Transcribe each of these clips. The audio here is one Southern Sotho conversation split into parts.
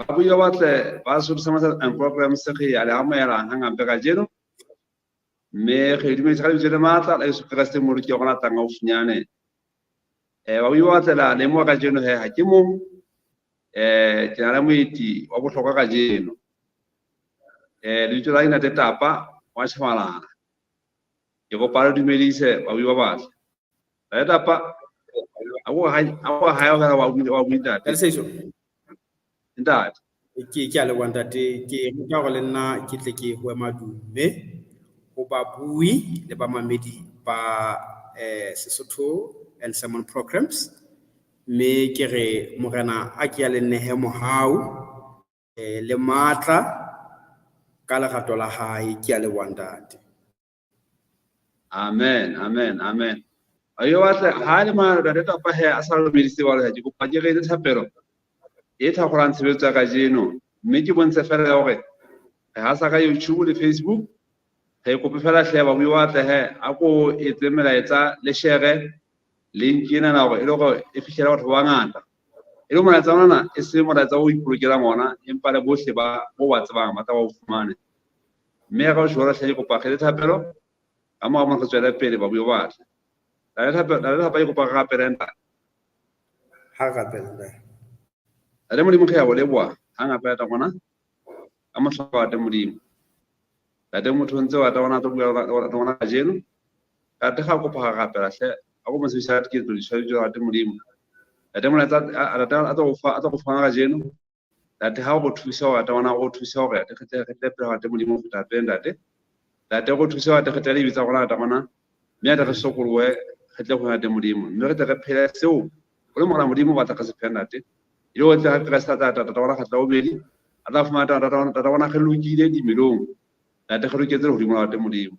ba buya batle ba Sesotho and programs ge ya le amela hanga be ka jeno me ge di me tsale le matla la Yesu Kriste mo re ke gona tanga o funyane ba buya batle la le mo ka jeno he ha ke mo ke na le moeti wa bohlokwa ka jeno le tsela ina tetapa wa tshamalana ke go pala dumedise ba buya batle la tetapa awo ha ga wa buya Ka seiso ntate ke a le wanda te ke ka go le nna ke tle ke ho madume go ba bui le ba mamedi ba Sesotho and sermon programs me ke re morena a ke a le nehe mohau le matla ka lerato la hae ke a le wandate. Amen, amen, amen. Ayo watle hali ma da ta pa he asalo medisi wala ha go page ge thapelo e tha goran tshebetsa ka jeno mme ke bontse fela hore ha sa ka YouTube le Facebook he go pefela hleba bui watle he a go etsemela etsa le share link ena na go e le go e fihlela batho ba ngata e le mona tsana e se mona tsa go ipolokela ngona empa le bohle ba go wa tsebang ba ta ba fumane mme ga go shora hle go pa ge thapelo ama mo go tswela pele ba bui watle la ba go pa ga perenta Ha rapela re modimo ge ya bo leboa hanga pa ta gona a mo tlhoka ta modimo la te motho ntse wa ta bona to bua gona ka jeno ka te ga go pa ga pela hle a go mo se sa ke tlo di tshwara ta modimo la te mona tsa a ta go fa ga jeno la te ha go thusa wa ta bona go thusa go ya te te pela ta modimo go ta penda te la te go thusa wa te te le bitsa gona ta bona mme ta re sokolwe ge tle go ya ta modimo mme re te re phela seo go le mona modimo ba ta ka se penda te ile o tla ka sa ta bona ga tla o bedi a tla fuma ta bona ge lokile di melong la te ge ke tse go di mola ta modimo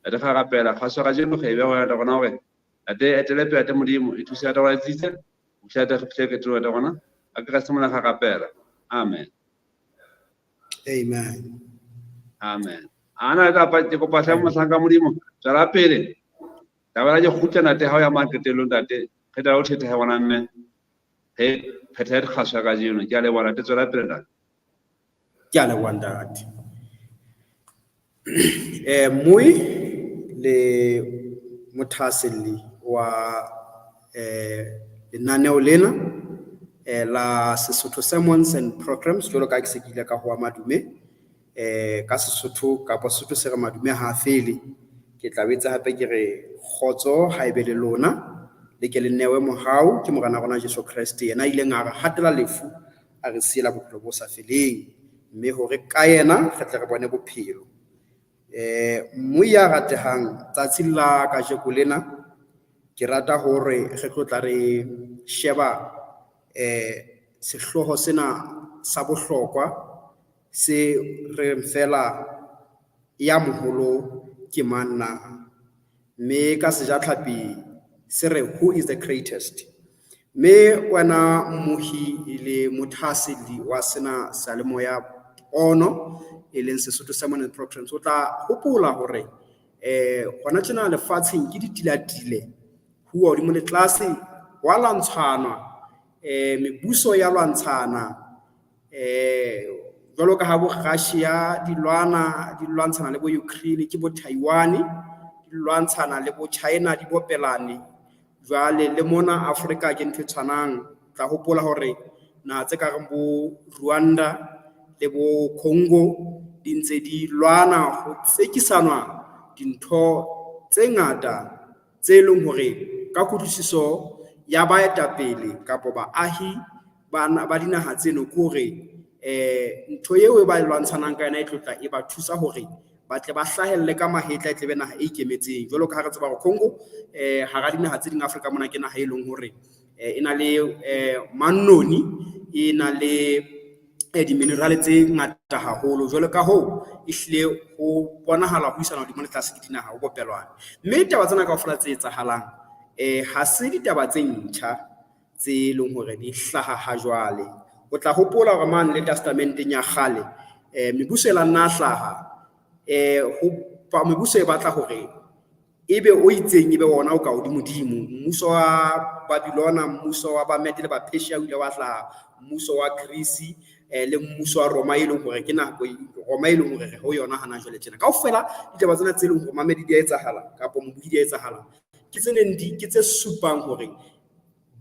la te ga ga pela ga so ga jeno ge be go ya ta bona gore la te etele pe ta modimo e thusa ta wa tsitse o tla ta ge ke tlo ta bona a ka se mona ga ga pela amen amen amen ana ta pa te ko pa sa mo sanga modimo tsara pele ta ba je khutla te ha ya marketelong tate ge ta o thete ha bona mme he phethe khasha ka jeno ke a le bona te tsara pele tate ke a le wandate. Moi le mothaseli wa lenaneo lena la Sesotho sermons and programs jolo ka ke se kile ka ho madume ka Sesotho ka Sesotho se re madume ha fele ke tla betsa hape ke re khotso ha e be le lona le ke le newe mohau ke morana rona Jesu Kriste yena ile ngara hatela lefu a re siela bophelo bo sa feleng mme hore ka yena re tle re bone bophelo mo ya ratehang tsatsi la ka jeko lena ke rata hore re tlotla re sheba sehloho sena sa bohlokwa se re fela ya moholo ke manna me ka sejatlhapi se re who is the greatest me wana mohi ile mothaseli wa sena salemoya ono e leng Sesotho sermon and programs o tla hopola hore hona tsena lefatsheng ke ditilatile huwa di mo le tlase wa lantshana mebuso ya lwantshana jwalo ka ha bo Russia di lwantshana le bo Ukraine ke bo Taiwan di lwantshana le bo China di bopelane jwale le mona Africa ke ntho tshwanang tla hopola hore na tse ka reng bo Rwanda le bo Congo di ntse di lwana go tsekisanwa dintho tse ngata tse leng hore ka kutlwisiso ya baetapele kapo baahi ba dinaha tseno kore ntho eo e ba lwantshanang ka yona e tlotla e ba thusa hore ba tle ba hlahelle ka mahetla e tlebe naha e ikemetseng jwalo ka ha re tseba go Congo hara dinaha tse ding Afrika mona ke naha e leng hore e na le mannoni e na le di minerale tse ngata haholo jwalo ka ho ehlile ho bonahala ho isana di monetary ke dinaha ho bopelwana mme taba tsena kaofela tse etsahalang ha se ditaba tse ntjha tse leng hore di hlaha ha jwale o tla hopola hore man le testamenteng ya kgale mebuso e la nna hlaha ho mebuso e batla hore ebe o itseng ebe ona o ka hodimodimo. Mmuso wa Babilona, mmuso wa Bamedi le Bapersia o ile wa tla, mmuso wa Greece le mmuso wa Roma e leng hore ke nako Roma e leng hore re ho yona hana jwale tjena. Kaofela ditaba tsena tse leng hore mamedi di a etsahala kapa mobuhi di a etsahala, ke tse supang hore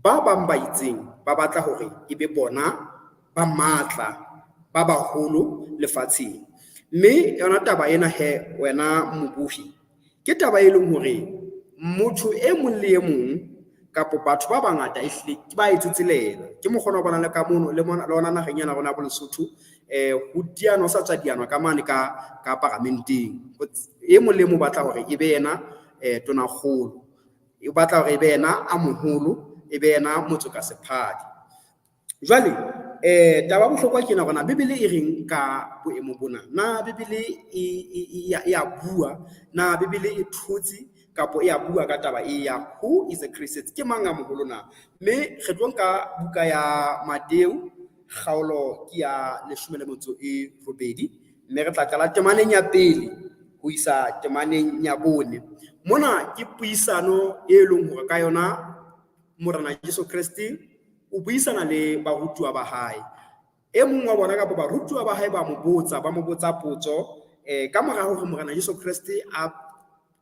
ba bang ba itseng ba batla hore ebe bona ba matla ba baholo lefatsheng. Mme yona taba ena he wena mobuhi, ke taba e leng hore motho e mong le e mong kapo batho ba bangata ehlile ba etsetselela. Ke mokgona wa bona le ka mono le ona nageng yana rona bo Lesotho ho diana sa tswa diana ka mane ka parlamenteng. E mong le mong batla hore ebe yena tona kgolo, e batla hore ebe yena a moholo, ebe yena motho ka sephadi. Jwale taba bohlokwa ke na Bibele e reng ka boemo bona. Na Bibele ya bua, na Bibele e thotse kapo ya bua ka taba e ya who is a Christ, ke mang a moholo na? Mme re tlo nka buka ya Mateo kgaolo ke ya 18, mme re tla qala temaneng ya pele ho isa temaneng ya bone. Mona ke puisano e leng hore ka yona Morena Jesu Kriste o buisana le barutuwa ba hae. E mong wa bona kapo barutuwa ba hae ba mo botsa potso ka mora hore Morena Jesu Kriste a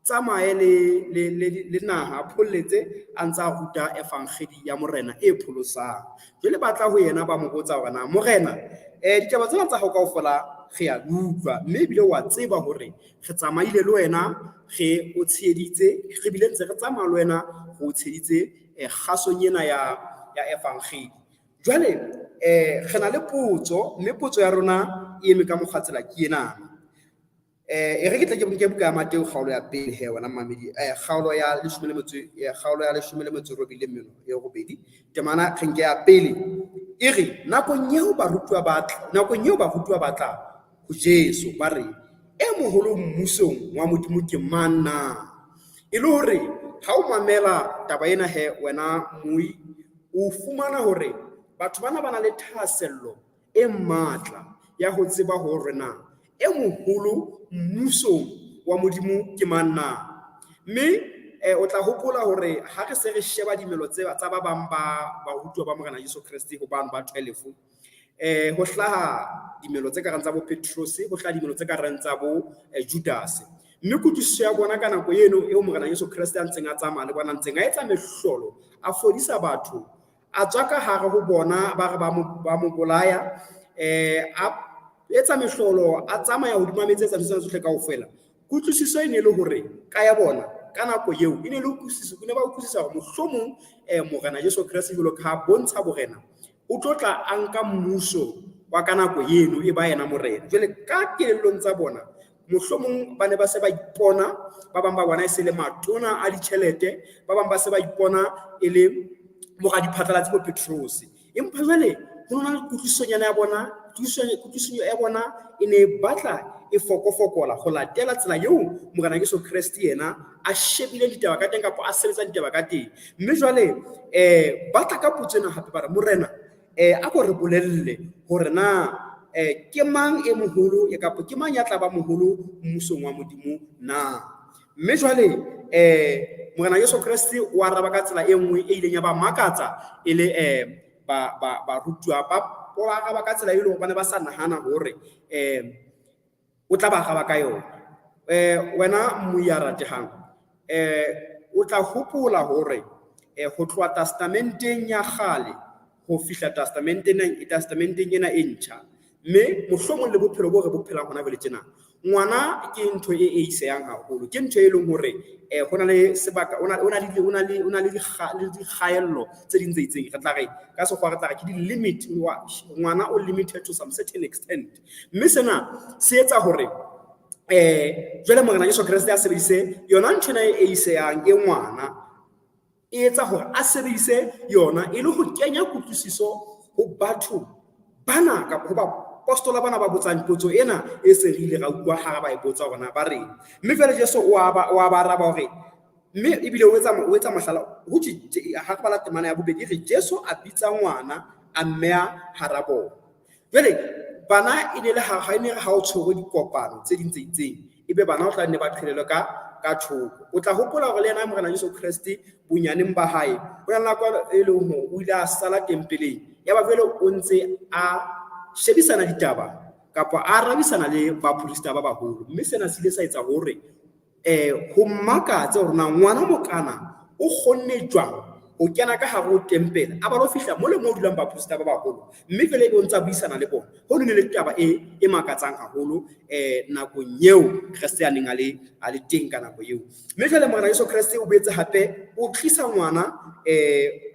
tsamaye le naha, a pholletse a ntsa a ruta efangeli ya morena e pholosang. Jwale batla ho yena ba mo botsa hore na morena ditaba tsena tsa hao kaofela re a utlwa, mme ebile wa tseba hore re tsamaile le wena re o tsheditse, re bile ntse re tsamaya le wena go o tsheditse kgasong ena ya efangeli. Jwale re na le potso, mme potso ya rona e eme ka mokgwatsela ke ena. E re ke tla ke buka ya Mateo kgaolo ya pele he wena mamedi, kgaolo ya 18 temana kgenke ya pele e re nakong eo barutuwa ba tla ho Jesu ba re e moholo mmusong wa Modimo ke mang na? E le hore ha o mamela taba ena he wena mui, o fumana hore batho bana ba na le thahasello e matla ya ho tseba hore na e moholo mmusong wa Modimo ke mang na? Mme o tla hopola hore ha re se re sheba dimelo tsa ba bang ba barutuwa ba Morena Jesu Kriste ho bana ba 12, ho hlaha dimelo tse ka reng tsa bo Petrus, ho hlaha dimelo tse ka reng tsa bo Judas. Mme kutlwisiso ya bona ka nako eno eo Morena Jesu Kriste a ntseng a tsamaya le bona, ntseng a etsa mehlolo, a fodisa batho, a tswa ka hare ho bona ba re ba mo bolaya, a etsa mehlolo, a tsamaya hodima metse, etsa dintho tsohle kaofela. Kutlwisiso e ne le hore ka ya bona ka nako eo e ne le utlwisiso, ne ba utlwisisa hore mohlomong Morena Jesu Kriste jwalo ka ha bontsha borena o tlo tla a nka mmuso wa ka nako eno e ba yena morena. Jwale ka kelellong tsa bona mohlomong ba ne ba se ba ipona, ba bang ba bona e se le matona a ditjhelete, ba bang ba se ba ipona e le boradiphatlalatsi bo Petrus. Empa jwale ho na le kutlwisisonyana ya bona, kutlwisiso ya bona e ne batla e fokofokola ho latela tsela eo Morena Jesu Kriste yena a shebile ditaba ka teng kapo a sebetsa ditaba ka teng. Mme jwale ba tla ka potso ena hape ba re morena a ko re bolelle hore na ke mang e moholo kapo ke mang ya tla ba moholo mmusong wa Modimo na? Mme jwale Morena Jesu Kriste o araba ka tsela e nngwe e ileng ya ba makatsa e le ba rutuwa ba araba ka tsela e leng hore ba ne ba sa nahana hore o tla ba araba ka yona. Wena mmuya ratehang, o tla hopola hore ho tloha testamenteng ya kgale ho fihla testamenteng ena e ntjha, mme mohlomong le bophelo bo re bophelang hona jwale tjena, ngwana ke ntho e iseyang haholo, ke ntho e leng hore ho na le sebaka, o na le dikgaello tse ding tse itseng, re tla re ka sekgowa re tla re ke di-limit, ngwana o limited to some certain extent. Mme sena se etsa hore jwale Morena Jesu Kriste a sebedise yona nthwena e iseyang e ngwana, e etsa hore a sebedise yona e le ho kenya kutlwisiso ho batho bana ka ho ba apostola bana ba botsang potso ena e se rile ra utlwa ha ba e botsa hore ba reng. Mme jwale Jesu o a ba araba hore, mme ebile o etsa mahlala ho ha re bala temana ya bobedi re Jesu a bitsa ngwana a mmea hara bona. Jwale bana e ne le ha o tshwere dikopano tse ding tse itseng, ebe bana o tla nne ba qhelelwe ka ka thoko. O tla hopola hore le yena Morena Jesu Kriste bonyaneng ba hae o na nako e leng hore o ile a sala tempeleng ya ba jwale o ntse a shebisana ditaba kapa a arabisana le baporista ba baholo, mme sena se ile sa etsa hore ho mmakatsa hore na ngwana mokana o kgonne jwang o kena ka hare ho tempele a ba lo fihla mo le mo dulang baporista ba baholo, mme jwale e bontsa buisana le bona. Ho ne le taba e makatsang haholo nakong eo Kriste a neng a le teng ka nako eo. Mme jwale Morena Jesu Kriste o boetse hape o tlisa ngwana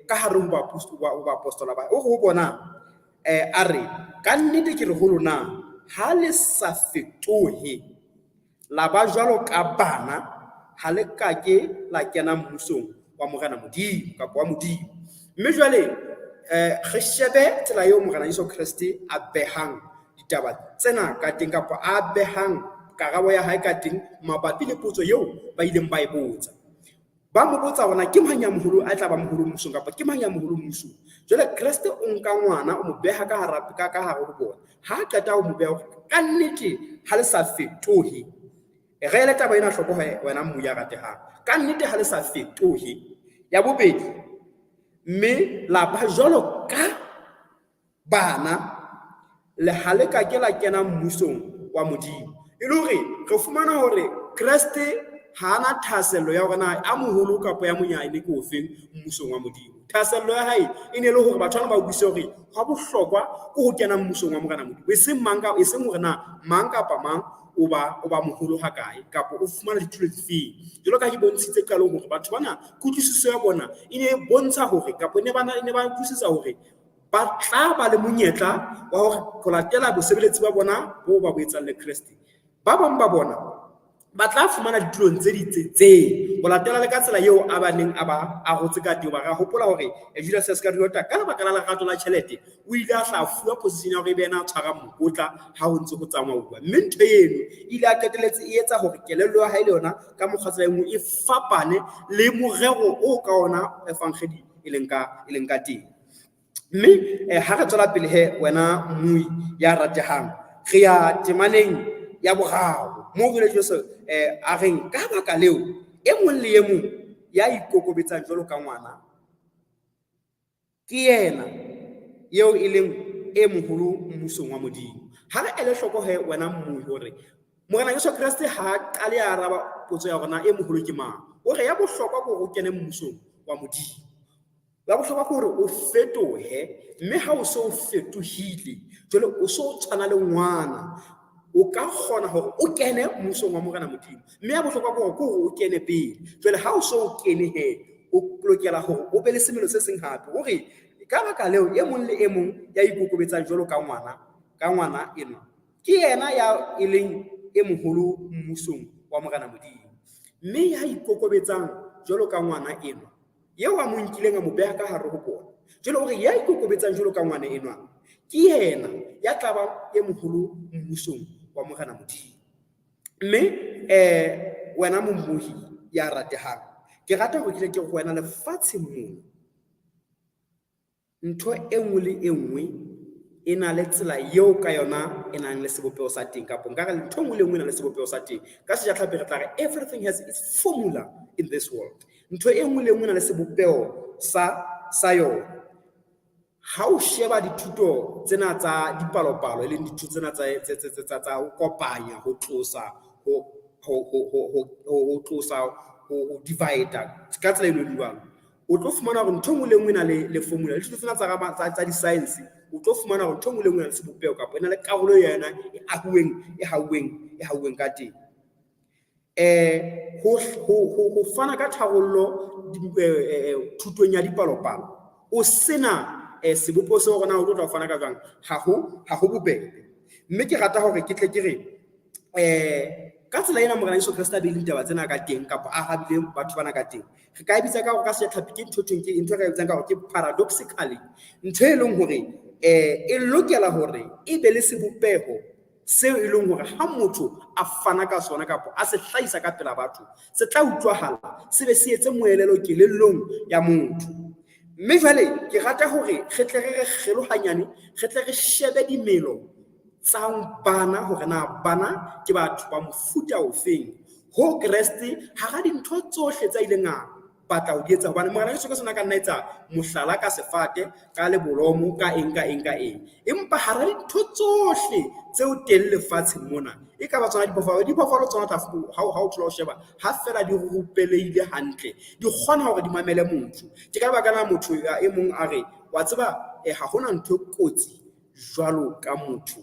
ka hare ho bapostola ba o go bona a re ka nnete ke re ho lona ha le sa fetohe la ba jwalo ka bana ha le ka ke la kena mmusong wa Morena Modimo kapa wa Modimo. Mme jwale re shebe tsela eo Morena Jesu Kriste a behang ditaba tsena ka teng kapa a behang karabo ya hae ka teng mabapi le potso eo ba ileng ba e botsa. Ba mo botsa hona ke mang ya moholo a tla ba moholo mmusong kapa ke mang ya moholo mmusong. Jwale Kriste o nka ngwana o mo beha ka hare ho bona. Ha qeta ho mo beha ka nnete ha le sa fetohe, re le taba ena hloko wena mmu ya ratehang, ka nnete ha le sa fetohe. Ya bobedi, mme la ba jwalo ka bana le ha le ka ke la kena mmusong wa Modimo. E le hore re fumana hore Kriste ha ana thasello ya hore na a moholo kapa ya monyane ke ofeng mmusong wa Modimo. Thasello ya hae e ne le hore batho ba buise hore ha bohlokwa ke ho kena mmusong wa Morena Modimo, e seng hore na mang kapa mang o ba moholo ha kae kapa o fumana ditulo tse feng. Jwalo ka ke bontshitse qalong hore batho bana kutlwisiso ya bona e ne bontsha hore kapa ne ba utlwisisa hore ba tla ba le monyetla wa hore ho latela bosebeletsi ba bona bo ba boetsang le Kriste. Ba bang ba bona ba tla fumana ditulong tse ditsetseng ho latela le ka tsela eo a baneng a rotse ka teng. Ba ra hopola hore Judas Iscariot ka lebaka la lerato la tjhelete o ile a hla fuwa position ya hore e be ena a tshwara mokotla ha ho ntse ho tsamauwa. Mme ntho eno ile a qetelletse e etsa hore kelello ya hae le yona ka mokgwa engwe e fapane le morero o ka ona evangeli e leng ka teng. Mme ha re tswela pele he wena mmui ya ratehang, re ya temaneng ya boraro mo jwale Jesu a reng ka baka leo e mong le e mong ya ikokobetsang jwalo ka ngwana ke yena eo e leng e moholo mmusong wa Modimo. Ha re ele hloko he wena mmui hore Morena Jesu Kriste ha qale a araba potso ya rona e moholo ke mang, hore ya bohlokwa go kene mmusong wa Modimo. Ya bohlokwa hore o fetohe, mme ha o so fetohile jwale o so tshwana le ngwana o ka kgona hore o kene mmusong wa Morena Modimo. Mme ya bohlokwa hore o kene pele. Jwale ha o so kene he o lokela hore o be le semelo se seng hape hore ka baka leo e mong le e mong ya ikokobetsang jwalo ka ngwana ena ke yena ya e leng e moholo mmusong wa Morena Modimo. Mme ya ikokobetsang jwalo ka ngwana ena yeo a mo nkileng a mo beha ka hare ho bona, jwale hore ya ikokobetsang jwalo ka ngwana enwa ke yena ya tla ba e moholo mmusong wa Morena Modimo. Mme wena mommuhi ya ratehang, ke rata ho ke go wena lefatshe mona ntho e nngwe le e nngwe e na le tsela eo ka yona e nang le sebopeo sa teng kapa nka re ntho e nngwe le nngwe e na le sebopeo sa teng. Ka sejatlhapi re tla re everything has its formula in this world. Ntho e nngwe le nngwe e na le sebopeo sa yona. Ha o sheba dithuto tsena tsa dipalopalo e leng dithuto tsena tsa ho kopanya ho tlosa ho divide ka tsela e nngwe jwang, o tlo fumana hore ntho nngwe le nngwe e na le formula. Le dithuto tsena tsa di-science o tlo fumana hore ntho nngwe le nngwe e na le sebopeo kapa e na le karolo ya yona e hauweng ka teng. Ho fana ka tharollo thutong ya dipalopalo o sena sebopeo se hore na o tlo fana ka jwang ha ho bobebe. Mme ke rata hore ke tle ke re ka tsela ena Morena Jesu Kriste a be le ditaba tsena ka teng kapa a habile batho bana ka teng, re ka bitsa ka hore ka sejatlhapi ke ntho re bitsang ka hore ke paradoxically, ntho e leng hore e lokela hore e be le sebopeho seo e leng hore ha motho a fana ka sona kapa a se hlahisa ka pela batho se tla utlwahala se be se etse moelelo kelellong ya motho. Mme jwale ke rata hore re tle re kgelohanyane, re tle re shebe dimelo tsa bana hore na bana ke batho ba mofuta ofeng, ho Kreste ha ga dintho tsohle tsa ileng a batla ho di etsa hobane Morena Jesu ka sona ka nna etsa mohlala ka sefate ka lebolomo ka eng empa ha ra dintho tsohle tseo teng lefatsheng mona e ka ba tsona diphoofolo tsona ha o tlola o sheba ha fela di rupelehile hantle di kgona hore di mamele motho ke ka baka la motho e mong a re wa tseba ha hona ntho kotsi jwalo ka motho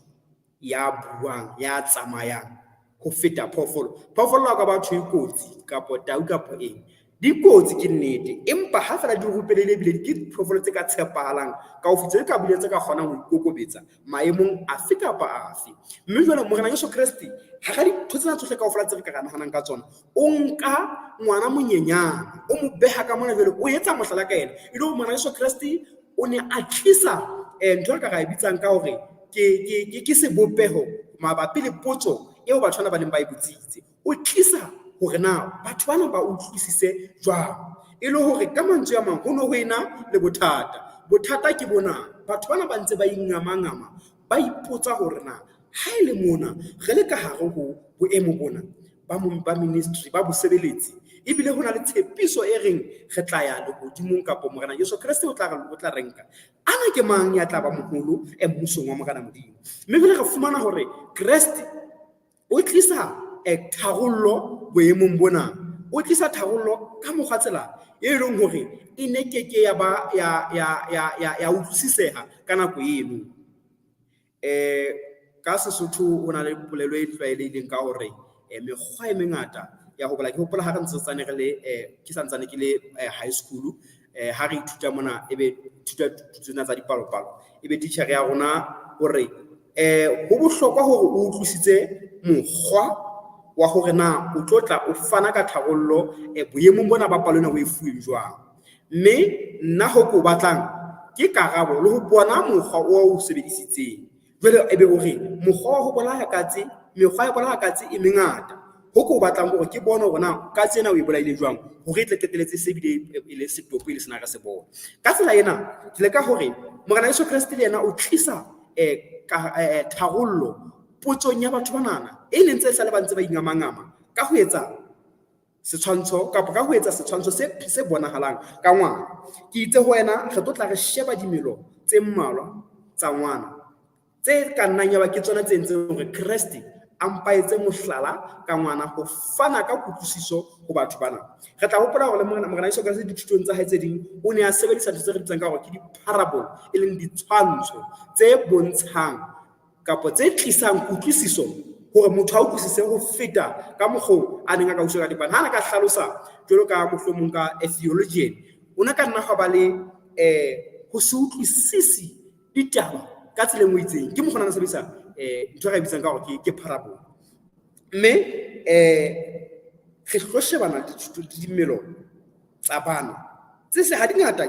ya buang ya tsamayang ho feta phoofolo ka batho e kotsi kapo tau kapo eng di kotsi ke nnete empa ha fela di rupelele bile ke phoofolo tse ka tshepahalang ka ho fitse ka bile tse ka kgonang ho ikokobetsa maemong afe kapa afe mme jwale Morena Jesu Kriste ha ga di tsena tsohle kaofela tse re ka nahanang ka tsona o nka ngwana monyenyana o mo beha ka mona jwale o etsa mohlala ka ena ile Morena Jesu Kriste o ne a tlisa ntho ka ga e bitsang ka hore ke sebopeho mabapi le potso eo batho bana ba neng ba e botsitse o tlisa hore na batho bana ba utlwisise jwang e le hore ka mantswe a mang ho no ho ena le bothata ke bona batho bana ba ntse ba ingamangama ba ipotsa hore na ha ile mona re le ka hare ho boemo bona ba ministry ba bosebeletsi ebile hona le tshepiso e reng re tla ya le hodimong kapo Morena Jesu Kriste o tla renka ana ke mang ya tla ba moholo mmusong wa Morena Modimo mme bile re fumana hore Kriste o tlisa tharollo boemong bona o tlisa tharollo ka mokgwa tsela e leng hore e ne keke ya ba ya utlwisiseha ka nako eno ka Sesotho ho na le polelo e tlwaelehileng ka hore mekgwa e mengata ya ho bala ke hopola ha re ntse tsane re le ke santsane ke le high school ha re ithuta mona ebe thuta tsena tsa dipalopalo ebe teacher ya rona hore ho bohlokwa hore o utlwisitse mokgwa wa hore na o tlotla o fana ka tharollo boemong bona ba palona o e fuweng jwang mme nna ho ko batlang ke karabo le ho bona mokgwa o sebedisitseng jwale ebe o re mokgwa wa ho bolaya katse mekgwa ya bolaya katse e mengata ho ko batlang hore ke bona hore na ka tsena o e bolaile jwang hore tle qeteletse se bile e le setopo ile sena ka se bona ka tsela ena ke le ka hore Morena Jesu Kriste le yena o tlisa tharollo potsong ya batho banana e leng tse sa le ba ntse ba ingamangama ka ho etsa setshwantsho kapo ka ho etsa setshwantsho se bonahalang ka ngwana ke itse ho wena re tlo tla re sheba dimelo tse mmalwa tsa ngwana tse ka nnang ya ba ke tsona tse ntseng hore Kriste a mpaetse mohlala ka ngwana ho fana ka kutlwisiso ho batho bana re tla hopola hore Morena Jesu Kriste dithutong tsa hae tse ding o ne a sebedisa ntho tse re ditsang ka hore ke di-parable e leng ditshwantsho tse bontshang kapo tse tlisang kutlwisiso hore motho a utlwisise ho feta ka mokgwa a neng a ka utlwa ka dipana ha na ka hlalosa jwalo ka mohlomong ka theologian o na ka nna ga ba le ho se utlwisisi ditaba ka tsela e itseng ke mokgwa na sebedisa ntho re bitsang ka hore ke parable mme re tlo shebana le dimelo tsa bana tse se ha di ngata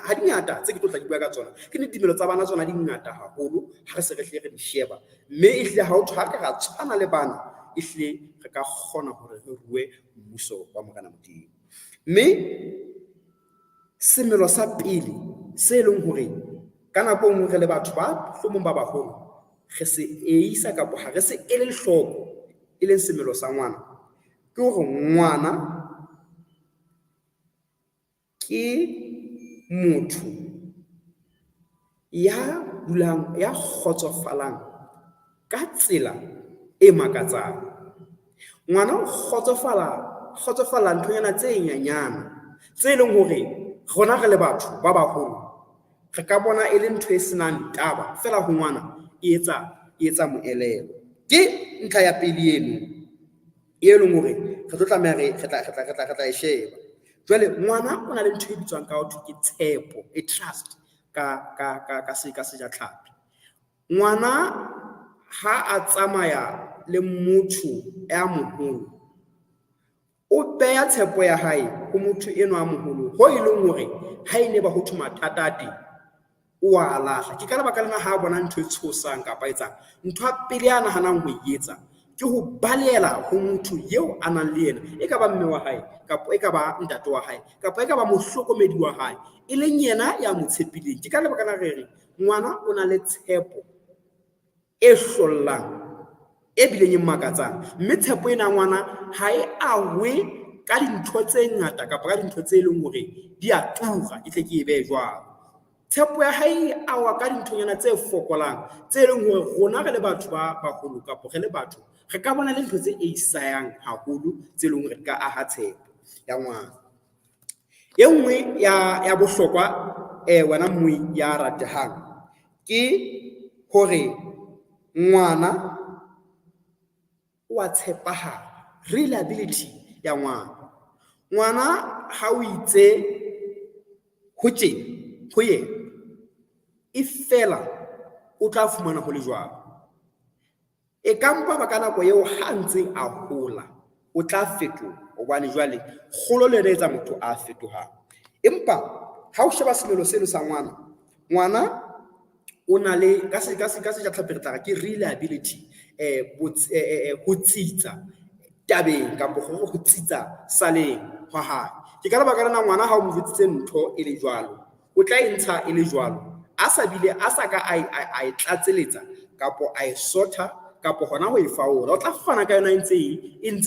ha di ngata tse ke tlo tla di bua ka tsona ke ne dimelo tsa bana tsona di ngata haholo ha re se re hle re di sheba mme e hle ha o tshwara ka ra tshwana le bana e hle re ka kgona hore re rue mmuso wa Morena Modimo mme semelo sa pele se leng hore ka nako nngwe re le batho ba hlomong ba baholo re se isa kapo ha re se ele hloko e leng semelo sa ngwana ke hore ngwana ke motho ya dulang ya khotsofalang ka tsela e makatsang ngwana o kgotsofala nthonyana tse nyanyana tse leng hore rona re le batho ba baholo re ka bona e le ntho e senang taba fela ho ngwana e etsa moelelo ke ntlha ya pele eno e leng hore re tlo tlameha re tla e sheba jwale ngwana o na le ntho e bitswang ka ho ke tshepo e trust ka sejatlhapi ngwana ha a tsamaya le motho ya moholo o beya tshepo ya hae ho motho eno a moholo ho ileng hore ha ine ba ho thuma thata teng o a lahla ke ka lebaka lena ha bona ntho e tshosang kapa etsang ntho a pele a nahanang ho etsa ke ho balela ho motho eo a nang le yena e ka ba mme wa hae kapa e ka ba ntate wa hae kapa e ka ba mohlokomedi wa hae e leng yena ya mo tshepileng ke ka lebaka la re ngwana o na le tshepo e hlollang e bileng e makatsang, mme tshepo ena ngwana ha e awe ka dintho tse ngata kapa ka dintho tse leng hore di a tura, ke tle ke e behe jwalo. Tshepo ya hae awa ka dinthonyana tse fokolang tse leng hore rona re le batho ba baholo kapa re le batho re ka bona le ntho tse isayang haholo tse leng hore di ka aha tshepo ya ngwana. E nngwe ya bohlokwa wena mmui ya ratehang ke hore ngwana wa tshepahala, reliability ya ngwana ha o itse ho tjena ho yena e fela o tla fumana ho le jwalo. E ka mpa ba ka nako eo ha ntse a hola o tla fetoha, hobane jwale kgolo le etsa motho a fetohang. Empa ha o sheba semelo seno sa ngwana o na le ka se tlhapi re tla ke reliability, ho tsitsa tabeng kapa ho tsitsa saleng hwa hae. Ke ka lebaka lena ngwana ha o mo botsitse ntho e le jwalo o tla e ntsha e le jwalo, a sa ka a e tlatseletsa kapo a e sotha kapo hona ho e faola, o tla fana ka yona e ntse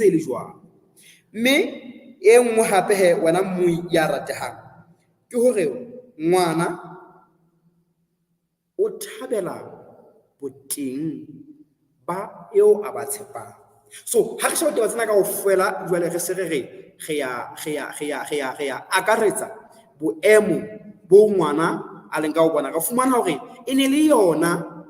e le jwalo. Mme e nngwe hape he wena mmui ya ratehang ke hore ngwana o thabela boteng ba eo a ba tshepang. So ha re sheba taba tsena kaofela jwale re se re ya akaretsa boemo bo ngwana a leng ka ho bona, re fumana hore e ne le yona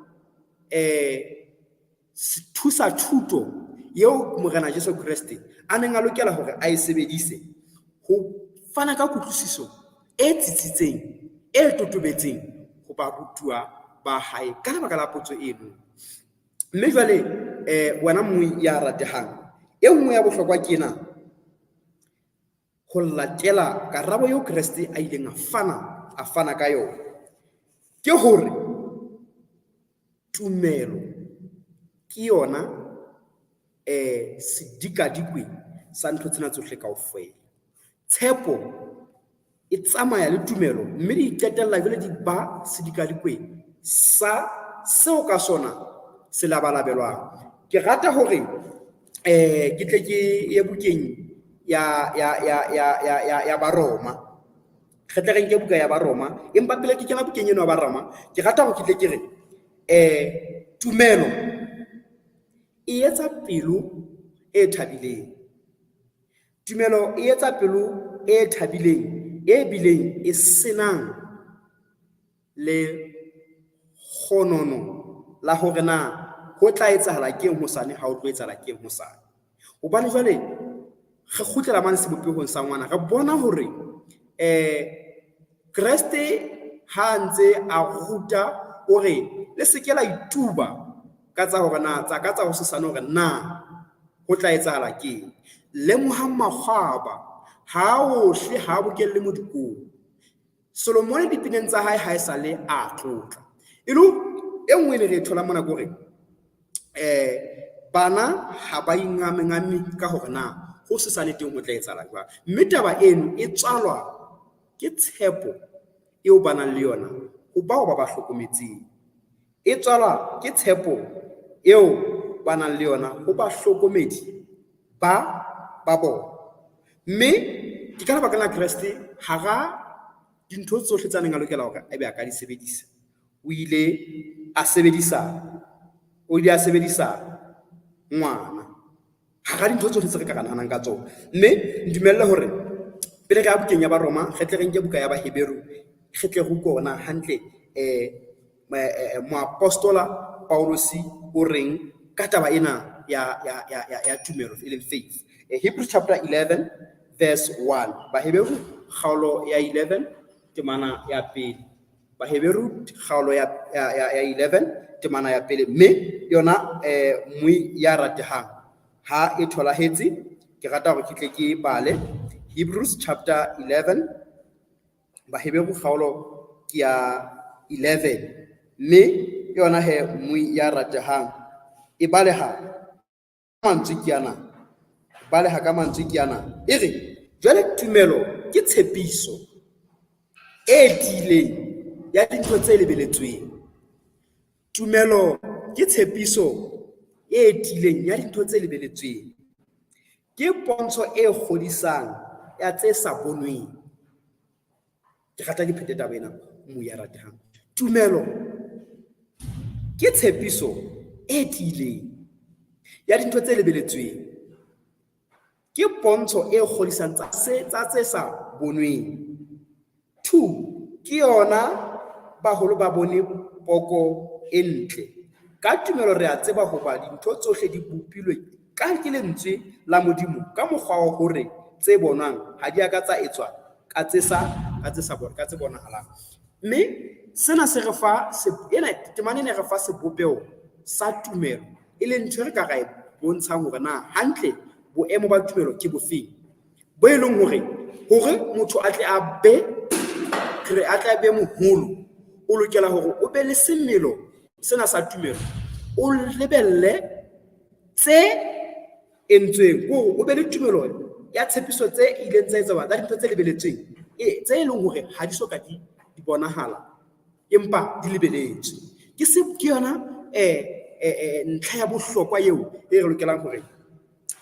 thusa thuto eo Morena Jesu Kriste a neng a lokela hore a e sebedise ho fana ka kutlwisiso e tsitsitseng e totobetseng ho barutuwa ba hae ka lebaka la potso eno. Mme jwale wena mmui ya ratehang, e nngwe ya bohlokwa ke ena, ho latela karabo eo Kriste a ileng a fana ka yona, ke hore tumelo ke yona sedikadikwe sa ntho tsena tsohle kaofela. Tshepo e tsamaya le tumelo, mme di qetella jwale di ba sedikadikwe sa seo ka sona se labalabelwang. Ke rata hore ke tle ke ye bukeng ya Baroma, re tle re nke buka ya Baroma, empa pele ke kena bukeng eno ya Baroma ke rata hore ke tle ke re tumelo e etsa pelo e thabileng. Tumelo e etsa pelo e thabileng, e bileng e senang le kgonono la hore na ho tla etsahala keng hosane ha o tlo etsahala keng hosane. Hobane jwale re kgutlela mane sebopehong sa ngwana, re bona hore Kriste ha ntse a ruta hore le se ke la ituba ka tsa hore na tsa ho sesane hore na ho tla etsahala keng. Lemoha makgwaba ha ohle ha bokelle modikong. Solomon dipineng tsa hae ha e sale a tlotla. E nngwe le re thola mona gore bana ha ba ingame ka hore na ho sesane teng ho tla etsahala jwang. Mme taba eno e tswalwa ke tshepo eo ba nang le yona ho bao ba hlokometseng. E tswalwa ke tshepo eo ba nang le yona ho bahlokomedi ba bona. Mme ke ka lebaka la Kriste hara dintho tsohle tsa neng a lokela hore ebe a ka di sebedisa, o ile a sebedisa ngwana hara dintho tsohle tse re ka nahanang ka tsona. Mme ndumelle hore pele re ya bukeng ya Baroma re tle re nke buka ya Baheberu, re tle re kona hantle moapostola Paulosi o reng ka taba ena ya tumelo, e leng faith. Hebrews chapter 11 verse 1. Baheberu kgaolo ya 11 temana ya pele. Baheberu kgaolo ya 11 temana ya pele. Mme yona mmui ya ratehang ha e tholahetse, ke rata hore ke tle ke bale Hebrews chapter 11, Baheberu kgaolo ke ya 11. Mme yona he mmui ya ratehang e baleha mantswe ke yana, e re jwale tumelo ke tshepiso e tiileng ya dintho tse lebeletsweng. Tumelo ke tshepiso e tileng ya dintho tse lebeletsweng. Ke pontsho e kgodisang ya tse sa bonweng. Ke rata ke phete taba ena mo ya ratehang. Tumelo ke tshepiso e tileng ya dintho tse lebeletsweng. Ke pontsho e kgodisang tsa tse sa bonweng. 2, ke yona baholo ba bone poko e ntle. Ka tumelo re a tseba hoba dintho tsohle di bopilwe ka ke lentswe la Modimo ka mokgwa wa hore tse bonwang ha di aka tsa etswa ka tse bonahalang. Mme sena se re fa temane ne re fa sebopeo sa tumelo e leng ntho re ka ra e bontshang hore na hantle boemo ba tumelo ke bofeng bo e leng hore motho a tle a be moholo o lokela hore o be le semelo sena sa tumelo, o lebelle tse entsweng o be le tumelo ya tshepiso tse ileng tsa etswa ka dintho tse lebeletsweng tse e leng hore ha di soka di bonahala empa di lebeletswe. Ke yona ntlha ya bohlokwa eo e re lokelang hore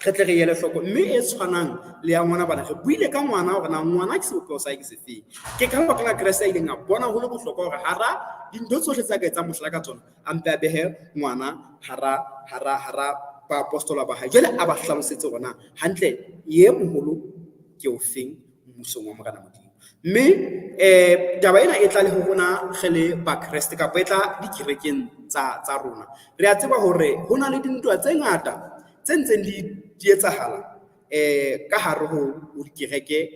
re tle re ele hloko, mme e tshwanang le ya ngwana bana. Re buile ka ngwana hore na ngwana ke sebopeo sa ke sefeng. Ke ka baka la Kriste a ileng a bona ho le bohlokwa hore hara dintho tsohle tsa ka etsang mohlala ka tsona a mpe a behe ngwana hara ba apostola ba hae. Jwale a ba hlalosetse hore na hantle ye moholo ke o feng mmusong wa Morena Modimo. Mme taba ena e tla le ho rona ge le ba Kriste kapa e tla dikerekeng tsa rona. Re a tseba hore ho na le dintwa tse ngata tse ntseng di etsahala ka hare ho dikereke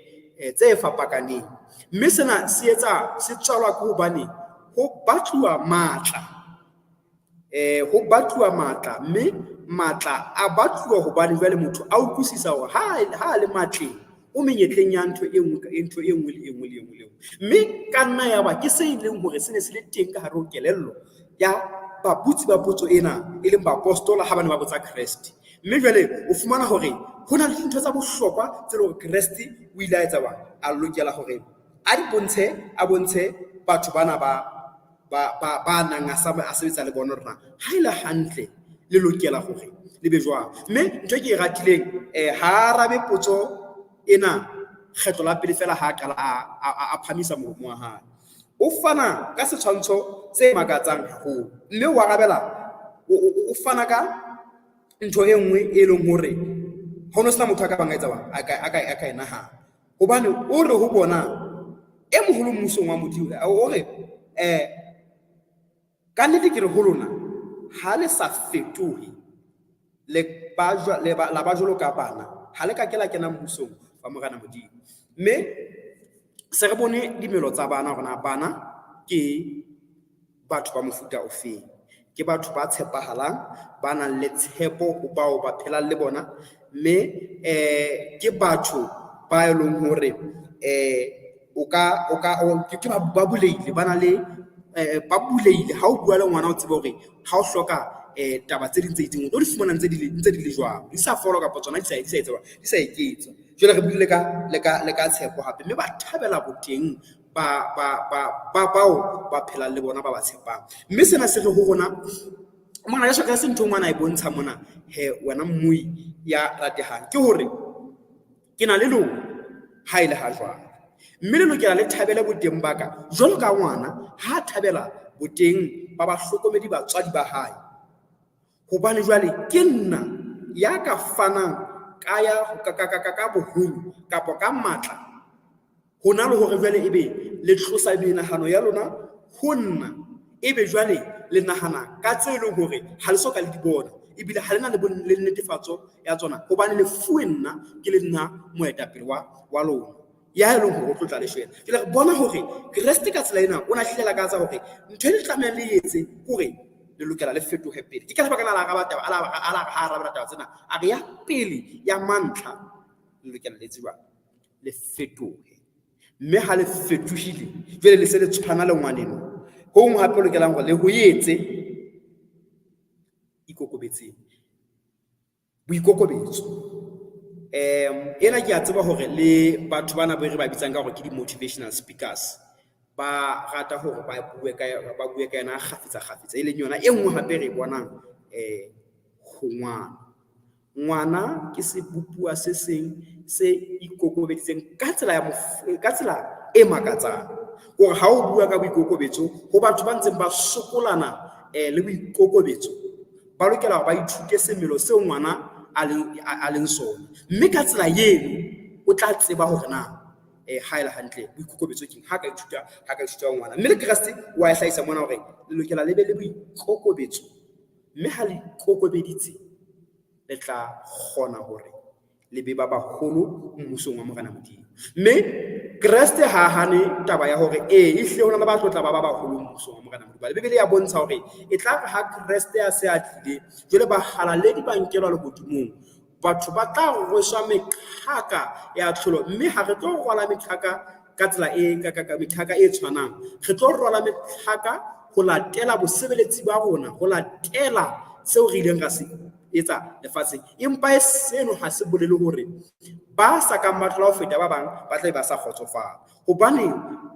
tse fapakaneng. Mme sena se tswalwa ke hobane ho batluwa matla, mme matla a batluwa hobane jwale motho a utlwisisa hore ha le matleng o menyetleng ya ntho e nngwe le engwe. Mme ka nna ya ba ke se ileng hore se ne se le teng ka hare ho kelello ya babutsi ba potso ena e leng ba apostola ha ba ne ba botsa Kriste. Mme jwale o fumana hore ho na le dintho tsa bohlokwa tse leng hore Kriste o ile a etsa a lokela hore a bontshe batho bana ba nang a sebetsa le bona rona ha ile hantle le lokela hore le be jwang. Mme ntho ke e ratileng ha rabe potso ena kgetlo la pele fela ha qala a phamisa molomo wa hae, o fana ka setshwantsho tse makatsang haholo, mme o arabela o fana ka ntho e nngwe e leng hore ha no sena motho a ka bang a ka enahana, hobane o re ho bona e moholo mmusong wa Modimo o re ka nnete ke re ho lona ha le sa fetohe le ba jwalo ka bana, ha le ka kena mmusong wa Morena Modimo. Mme se re bone dimelo tsa bana hore bana ke batho ba mofuta ofeng. Ke batho ba tshepahalang, ba nang le tshepo ho bao ba phelang le bona. Mme ke batho ba e leng hore ke ba buleile, ba na le ba buleile. Ha o bua le ngwana o tsebe hore ha o hloka taba tse ding tse itseng o di fumana ntse di le jwang, di sa follow kapa tsona di sa eketswa. Jwale re buile le ka tshepo hape, mme ba thabela boteng bao ba phelang le bona, ba ba tshepang. Mme sena se re ho rona mona ya shaka se ntho ngwana e bontsha mona wena mmui ya ratehang ke hore ke na le lona ha ile ha jwang, mme le lokela le thabela boteng ba ka jwalo ka ngwana ha thabela boteng ba bahlokomedi batswadi ba hae, hobane jwale ke nna ya ka fanang ka boholo kapa ka matla ho na le hore jwale ebe le tlosa menahano ya lona ho nna, ebe jwale le nahana ka tse leng hore ha le soka le di bona, ebile ha le na le netefatso ya tsona, hobane le fuwe nna ke le nna moetapele wa lona ya e leng hore o tlo tla le shwela. Ke re bona hore Kriste ka tsela ena o na hlela ka tsa hore ntho e le tlameha le etse hore le lokela le fetohe pele. Ke ka lebaka la araba taba tsena a re ya pele ya mantlha le lokela le tseba le fetohe, mme ha le fetohile jwale le se le tshwana le ngwaneno ho ngwe hape lokelang hore le ho etse boikokobetso. Ena ke a tseba hore le batho bana ba re ba bitsang ka hore ke di-motivational speakers ba rata hore ba bue ka yona kgafetsa e leng yona e nngwe hape re bonang ho ngwana ke sebopua se seng se ikokobeditseng ka tsela e makatsang gore ha o bua ka boikokobetso ho batho ba ntseng ba sokolana le boikokobetso ba lokela ba ithute semelo seo ngwana a leng sona, mme ka tsela eno o tla tseba hore na ha ile hantle boikokobetso keng ha ka ithuta ngwana. Mme le Kriste wa hlahisa mona hore le lokela le be le boikokobetso, mme ha le ikokobeditse le tla kgona hore le be ba baholo mmusong wa Morena Modimo. Mme Kriste ha hane taba ya hore ehle hona le ba tla ba baholo mmusong wa Morena Modimo. Bibele ya bontsha hore e tla re ha Kriste a se a tlile jwale ba halaledi ba nkelwa le godimong, batho ba tla rweswa mekhaka ya tlholo, mme ha re tlo rwala mekhaka ka tsela mekhaka e tshwanang. Re tlo rwala mekhaka ho latela bosebeletsi ba rona, ho latela seo re ileng ra se etsa lefatsheng. Empa seno ha se bolele hore ba sa kang ba tlola ho feta ba bang ba tla ba sa kgotsofala, hobane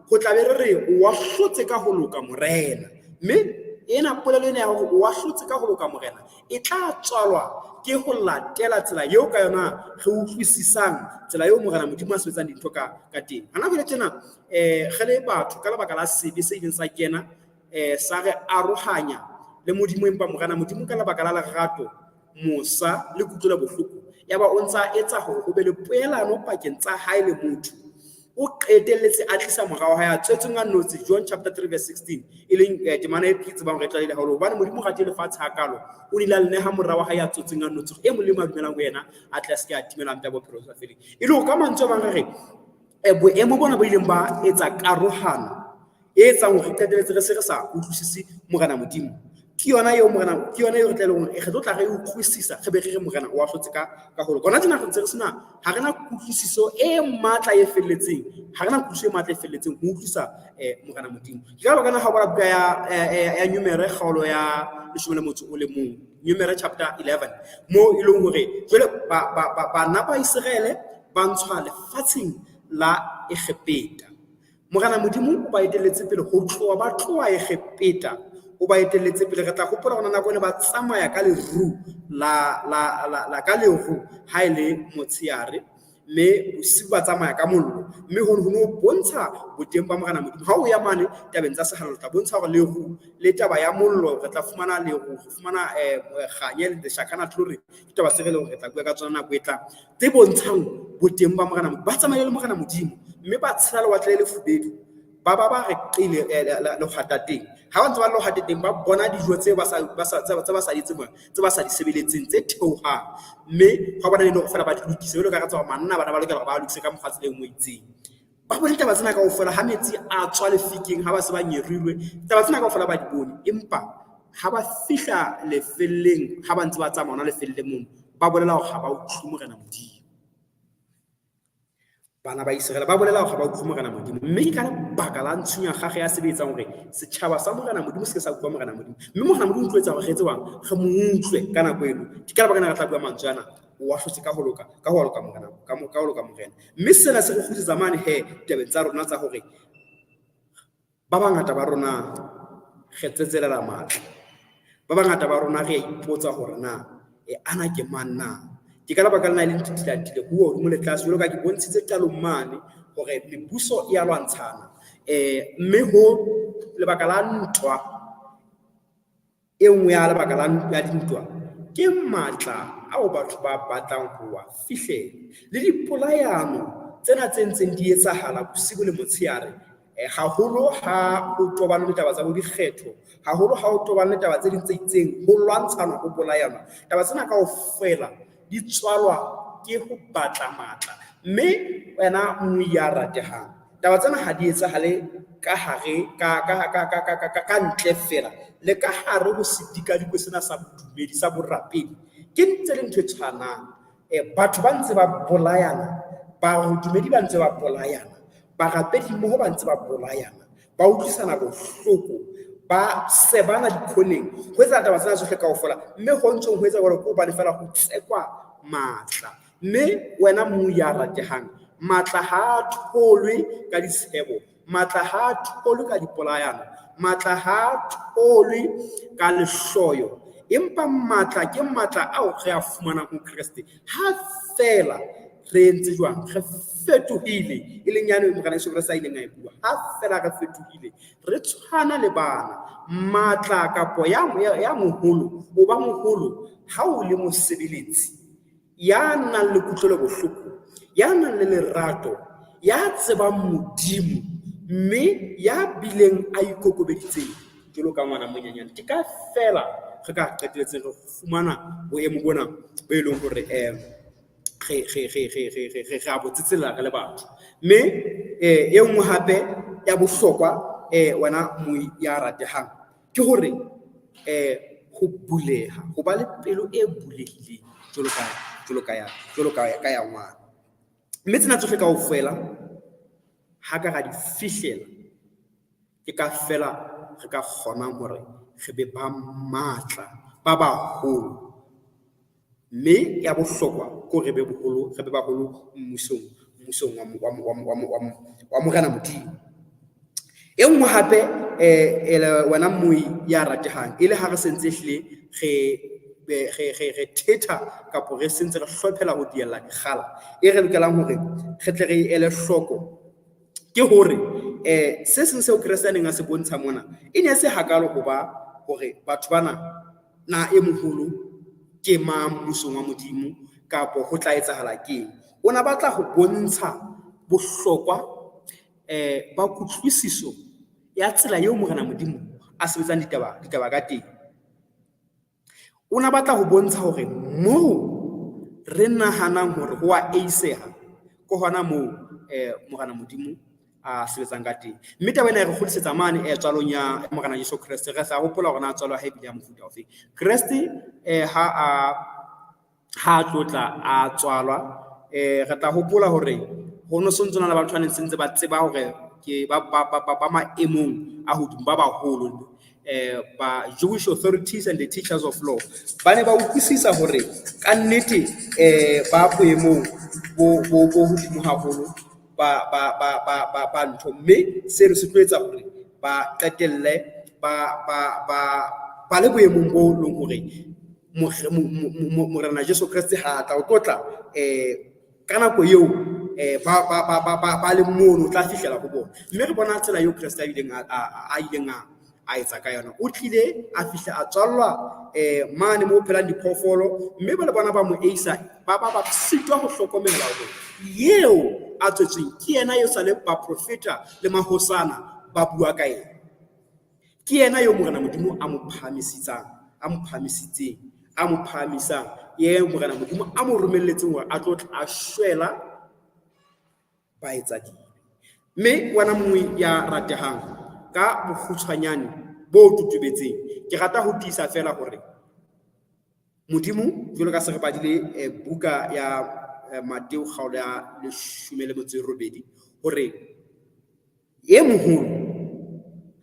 ho tla be re wa hlotse ka ho loka morena. Mme ena polelo ena ya hore wa hlotse ka ho loka morena e tla tswalwa ke ho latela tsela eo ka yona re utlwisisang tsela eo Morena Modimo a sebetsang dintho ka teng. Hana jwale tjena re le batho ka lebaka la sebe se ileng sa kena sa re arohanya le Modimo, empa Morena Modimo ka lebaka la lerato, mosa le kutlwela bohloko ya ba o ntsa etsa hore ho be le poelano pakeng tsa hae le motho. O qetelletse a tlisa morao ha ya tswetseng a notsi John chapter 3 verse 16 e leng temana e ke tsebang re tla ile haholo hobane Modimo ga tele fatshe hakalo o ile a neha morao ha ya tswetseng a notsi e molemo a dumelang ho yena a tla se ke a timela mpa bophelo sa feleng. E le ho ka mantswe bang re boemo bona bo ileng ba etsa karohano e etsang hore qetelletse re se re sa utlwisisi Morena Modimo. Ke yona eo re tla le hore re tlo tla re utlwisisa re be re re morena wa hlotse ka ho lokana tsena re ntse re sena ha rena kutlwisiso e matla e felletseng, ha rena kutlwisiso e matla e felletseng ho utlwisa Morena Modimo. Ke ka baka na ha ba buka ya Numere kgaolo ya 11 Numere chapter 11 mo e leng hore jwale bana ba Israele ba ntshwa lefatsheng la Egepeta. Morena Modimo o ba etelletse pele ho tloha ba tloha Egepeta, o ba etelletse pele. Re tla gopola gona nako ne ba tsamaya ka leru la ka leru ha ile motshiare, mme bosiu ba tsamaya ka mollo, mme ho no bontsha boteng ba Morena Modimo. Ha o ya mane tabeng tsa sehallo tla bontsha hore leru le taba ya mollo re tla fumana leru, re fumana kganye le shakana tlhore ke taba se re le hore re tla bua ka tsona nako e tlang tse bontshang boteng ba Morena Modimo. Ba tsamaya le Morena Modimo, mme ba tshela le watle le fubedu ba re qile le khatateng ha ba ntse ba lo khatateng ba bona dijo tse ba sa di sebeletseng tse theohang, mme ha bona le fela ba di lokise le ka ratsa manna bana ba lokela ba lokise ka mokgatsi le ngwe itseng. Ba bone taba tsena ka ofela ha metsi a tswa lefikeng ha ba se ba nyerilwe, taba tsena ka ofela ba di bone, empa ha ba fihla lefelleng ha ba ntse ba tsamaya le felle mono ba bolela hore ha ba utlwe Morena Modimo. Bana ba Israel ba bolela hore ba utlwe Morena Modimo, mme ke ka lebaka la ntshunya gage ya sebetsang hore setjhaba sa Morena Modimo se ke sa utlwa Morena Modimo, mme Morena Modimo o tloetsa hore re tsebang re mo utlwe ka nako eno. Ke ka lebaka na re tla bua mantswe ana wa hlotse ka ho loka morena ka ho loka morena, mme sena se re kgutlisetsa mane tabeng tsa rona tsa hore ba bangata ba rona re tsetselela matla, ba bangata ba rona re ipotsa hore na ana ke man na. Ke ka lebaka lena le ntitile ho mo le tlase jwalo ka ke bontshitse qalong mane hore mebuso e a lwantshana, mme ho lebaka la ntwa e nngwe ya lebaka la dintwa ke matla ao batho ba batlang ho wa fihlela le dipolayano tsena tse ntseng di etsahala bosibu le motsheare, haholo ha o tobana le taba tsa bo dikgetho, haholo ha o tobana le taba tse ding tse itseng ho lwantshana ho bolayana. Taba tsena kaofela di tswalwa ke ho batla matla, mme wena mongwe ya ratehang taba tsena ha di etsahale ka hare ka ntle fela le ka hare ho sedika dikwe sena sa bodumedi sa borapedi ke ntse le ntho e tshwanang. Batho ba ntse ba bolayana, badumedi ba ntse ba bolayana, barapedi mmoho ba ntse ba bolayana, ba utlwisana bohloko, ba sebana dikhoneng ho etsa taba tsena tsohle kaofela, mme ho ntse ho etsa hore ko bane fela ho tsekwa matla. Mme wena mo ya ratehang matla ha tholwe ka ditshebo, matla ha tholwe ka dipolayano, matla ha tholwe ka lehloyo, empa matla ke matla ao re a fumanang ho Kreste ha fela re entse jwang re fetohile e leng yane Morena Jesu Kriste a ileng a e bua ha fela re fetohile re tshwana le bana matla kapo ya moholo o ba moholo ha o le mosebeletsi ya nang le kutlwelo bohloko ya nang le lerato ya tsebang Modimo mme ya bileng a ikokobeditseng jwalo ka ngwana monyenyane ke ka fela re ka qetelletseng re fumana boemo bona bo e leng hore re a botsitsela re le batho mme e nngwe hape ya bohlokwa wena mo ya ratehang ke hore ho buleha ho ba le pelo e bulehileng jwalo ka ya ngwana mme tsena tsohle kaofela ha ka ra di fihlela ke ka fela re ka kgonang hore re be ba matla ba baholo mme ya bohlokwa ko re be baholo mmusong wa Morena Modimo e nngwe hape wena moi ya ratehang ile ha re sentse hlile re thetha kapo re sentse re hlophela ho diela dikgala e re lokelang hore re tle re ele hloko ke hore se seng seo Kriste a neng a se bontsha mona e ne se hakalo hoba hore batho bana na e moholo ke mang mmusong wa Modimo kapo ho tla etsahala keng ona batla ho bontsha bohlokwa ba kutlwisiso ya tsela eo Morena Modimo a sebetsang ditaba ka teng ona batla ho bontsha hore moo re nahanang hore ho a eiseha ko hona moo Morena Modimo a sebetsang ka teng mme taba ena re kgodisetsa mane tswalong ya Morena Jesu Kriste re sa hopola hore na tswalo ha ebile ya mofuta ofe Kriste ha tlotla a tswalwa re tla hopola hore ho no sontsona le batho ba neng sentse ba tseba hore ke ba maemong a hodimo ba baholo ba Jewish authorities and the teachers of law ba ne ba utlwisisa hore ka nnete ba boemong bo hodimo haholo ba ntho mme se re se tloetsa hore ba qetelle ba le boemong bo leng hore Morena Jesu Kriste ha tla o tlotla ka nako eo ba le mono tla fihlela go bona mme re bona tsela eo Kriste a ileng a etsa ka yona o tlile a fihla a tswallwa mane mo phelang diphoofolo mme ba le bona ba mo eisa ba sitwa ho hlokomela hore yeo a tswetsweng ke yena yo sa le ba profeta le mahosana ba bua ka yena ke yena yo Morena Modimo a mo phahamisang ye Morena Modimo a mo romelletseng hore a tlo a shwela ba etsa di mme wana mongwe ya ratehang ka bokgutshwanyane bo tutubetseng ke rata ho tiisa fela hore Modimo jwalo ka se re badile buka ya Mateo kgaolo ya 18 hore e moholo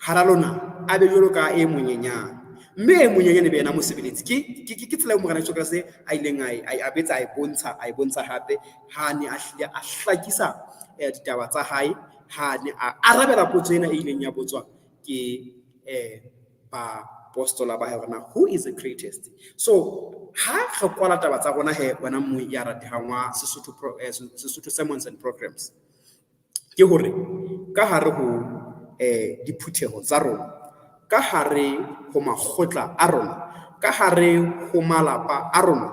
hara lona a be jwalo ka e monyenyane mme e monyenyane be yena mosebeletsi ke tsela e Morena Jesu Kriste a ileng a betsa a bontsha hape ha ne a hlile a hlakisa ditaba tsa hae ha ne a arabela potso ena e ileng ya botswa ke ba apostola ba hona who is the greatest so ha re kwala taba tsa rona he wena mo ya ratehang wa Sesotho sermons and programs ke hore ka hare ho diphutheho tsa rona ka hare ho makgotla a rona ka hare ho malapa a rona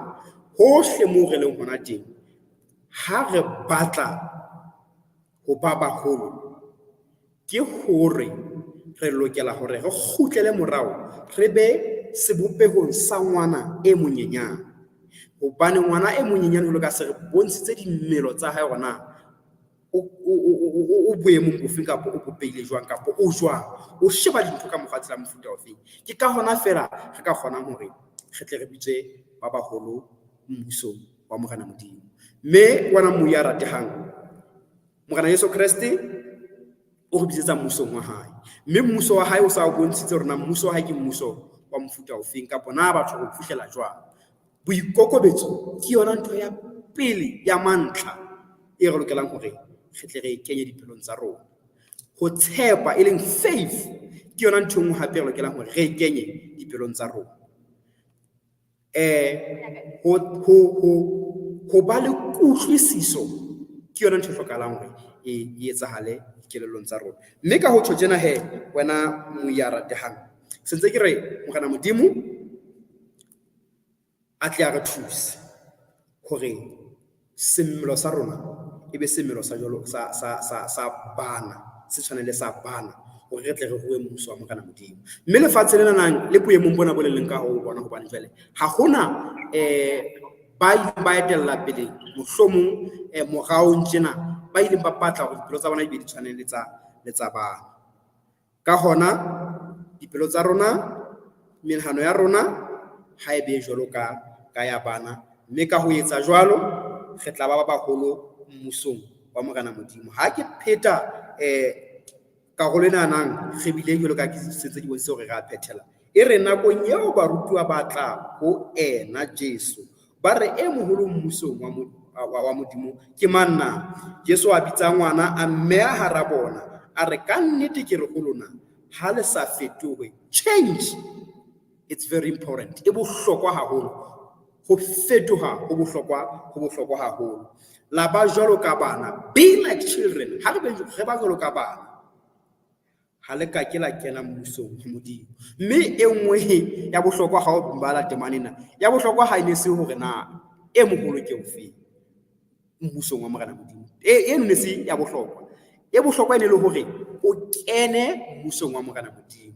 hohle moo re leng hona teng ha re batla ho ba baholo ke hore re lokela hore re kgutlele morao re be sebopehong sa ngwana e monyenyane hobane ngwana e monyenyane ho ka se re bontshitse dimelo tsa hae rona o boemong bofeng kapo o bopeile jwang kapo o jwang o sheba dintho ka mokgwa tsela mofuta ofe ke ka hona fela re ka kgonang hore re tle re bitse ba baholo mmuso wa Morena Modimo mme wana mo ya ratehang Morena Jesu Kriste o re bitsetsa mmusong wa hae mme mmuso wa hae o sa bontshitse rona mmuso wa hae ke mmuso wa mofuta ofeng kapo na batho go fihlela jwang boikokobetso ke yona ntho ya pele ya mantlha e re lokelang hore re tle re kenye diphelong tsa rona ho tshepa e leng faith ke yona ntho ngwe hape re lokelang hore re kenye diphelong tsa rona ho ba le kutlwisiso ke yona ntho e hlokahalang hore e etsahale kelellong tsa rona. Mme ka ho tjho tjena wena moya ratehang, sentse ke re Morena Modimo a tle a re thuse hore semmelo sa rona e be semmelo sa jwalo sa bana, se tshwanele sa bana, hore re tle re rue mmuso wa Morena Modimo. Mme lefatshe lena nang le boemong bona bo leng ka ho bona, hobane jwale ha hona ba etella pele mohlomong morao tjena ba ileng ba batla hore dipelo tsa bona di tshwanele le tsa bana. Ka hona dipelo tsa rona, menahano ya rona ha e be jwalo ka ya bana, mme ka ho etsa jwalo re tla ba baholo mmusong wa Morena Modimo. Ha ke pheta karolo ena nang re bile jwalo ka ke sentse ke bonse hore re a phethela e re nakong eo barutuwa ba tla ho ena Jesu ba re e moholo mmusong wa Modimo ke mang na? Jesu a bitsa ngwana a mmeha hara bona a re ka nnete ke re ho lona ha le sa fetohe. Change, it's very important. E bohlokwa haholo ho fetoha, ho bohlokwa haholo. La ba jwalo ka bana, be like children. Ha re ba jwalo ka bana, ha le ka ke la kena mmusong wa Modimo. Mme e nngwe ya bohlokwa ha o bala temanena, ya bohlokwa ha ine se hore na e moholo ke ofe mmusong wa Morena Modimo. E nne se ya bohlokwa. E bohlokwa ene le hore o kene mmusong wa Morena Modimo.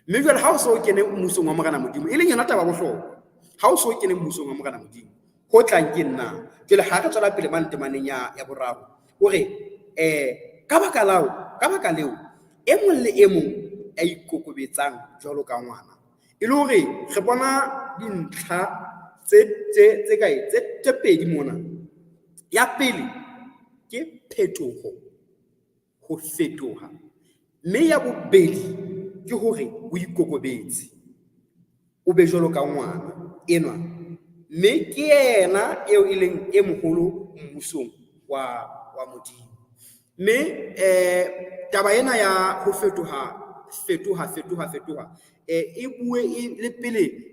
Mme jwale ha o so kene mmusong wa Morena Modimo, e leng yona taba bohlokwa. Ha o so kene mmusong wa Morena Modimo, ho tlang ke nna. Jwale ha re tswela pele temaneng ya boraro hore ka baka leo e mong le e mong a ikokobetsang jwalo ka ngwana, e le hore re bona dintlha tse pedi mona. Ya pele ke phetoho, ho fetoha. Mme ya bobedi ke hore o ikokobetse, o be jwalo ka ngwana enwa. Mme ke yena eo e leng e moholo mmusong wa Modimo. Mme taba ena ya ho fetoha e bue le pele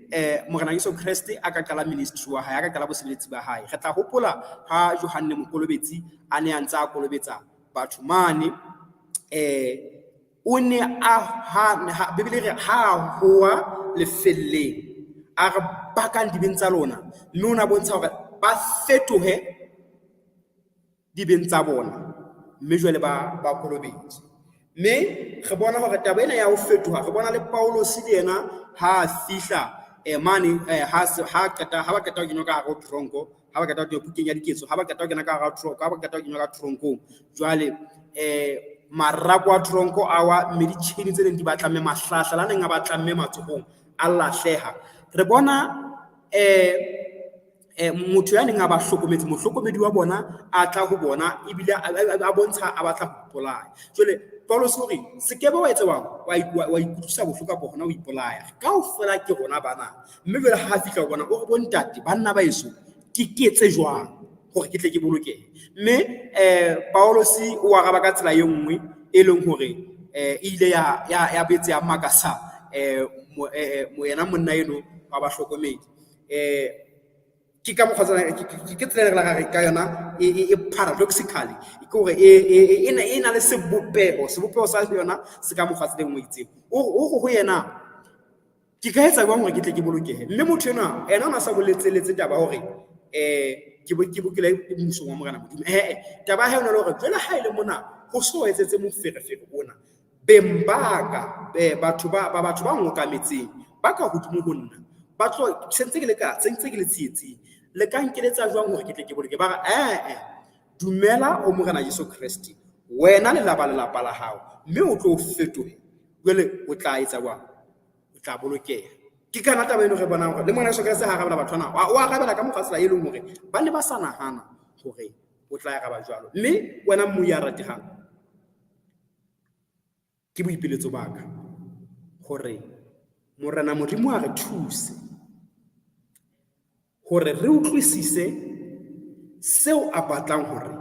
Morena Jesu Kriste a ka qala ministry wa hae, a ka qala bosebeletsi ba hae. Re tla hopola ha Johanne Mokolobetsi a ne a ntse a kolobetsa batho mane, o ne Bibele re ha hoa lefelleng a re bakang dibeng tsa lona, mme o na bontsha hore ba fetohe dibeng tsa bona, mme jwale ba kolobetse. Mme re bona hore taba ena ya ho fetoha, re bona le Paulos le yena ha a fihla mane ha ba qeta ho kenywa ka hara tronko, ha ba qeta ho kenya diketso, ha ba qeta ho kena ka hara tronko, ha ba qeta ho kenywa ka tronkong, jwale marako a tronko awa, mme ditjhini tse neng di ba tlamme mahlahla la neng a ba tlamme matsohong a lahleha. Re bona motho ya neng a ba hlokometse, mohlokomedi wa bona a tla ho bona ebile a bontsha a batla ho ipolaya. Jwale Paulos hore sekebe wa etsa wa ikutlwisa bohloko kapo hona o ipolaya, kaofela ke rona bana. Mme jwale ha fihla ho bona o re bontate banna ba eso ke ketse jwang hore ke tle ke bolokehe. Mme Paulos o araba ka tsela e nngwe e leng hore ile ya betse ya makasa moena monna eno wa ba hlokomedi. Ke ka mokgwa ke tsela re la gare ka yona e paradoxically ke hore e na le sebopego sa yona se ka mokgwa tsela nngwe itseng o go yena ke ka etsa jwang hore ke tle ke bolokehe. Mme motho ena ona sa boletse taba hore ke bokile mmusong wa Morena Modimo. Taba ha ona le hore jwale ha ile mona ho so etsetse moferefere ona bembaka batho ba ngokametseng ba ka hodimo ho nna ba tlo sentse ke le tsietsing le ka nkeletsa jwang hore ke tle ke boloke. Ba re dumela o Morena Jesu Kriste, wena le lapa la hao, mme o tlo fetohe, jwale o tla etsa jwang, o tla bolokeha. Ke ka nata ba eno re bona hore le Morena Jesu Kriste ha arabela batho bana o arabela ka mofatsela e leng hore ba ne ba sa nahana hore o tla araba jwalo. Mme wena mmohi ya ratehang, ke boipiletso ba ka hore Morena Modimo a re thuse hore re utlwisise seo a batlang hore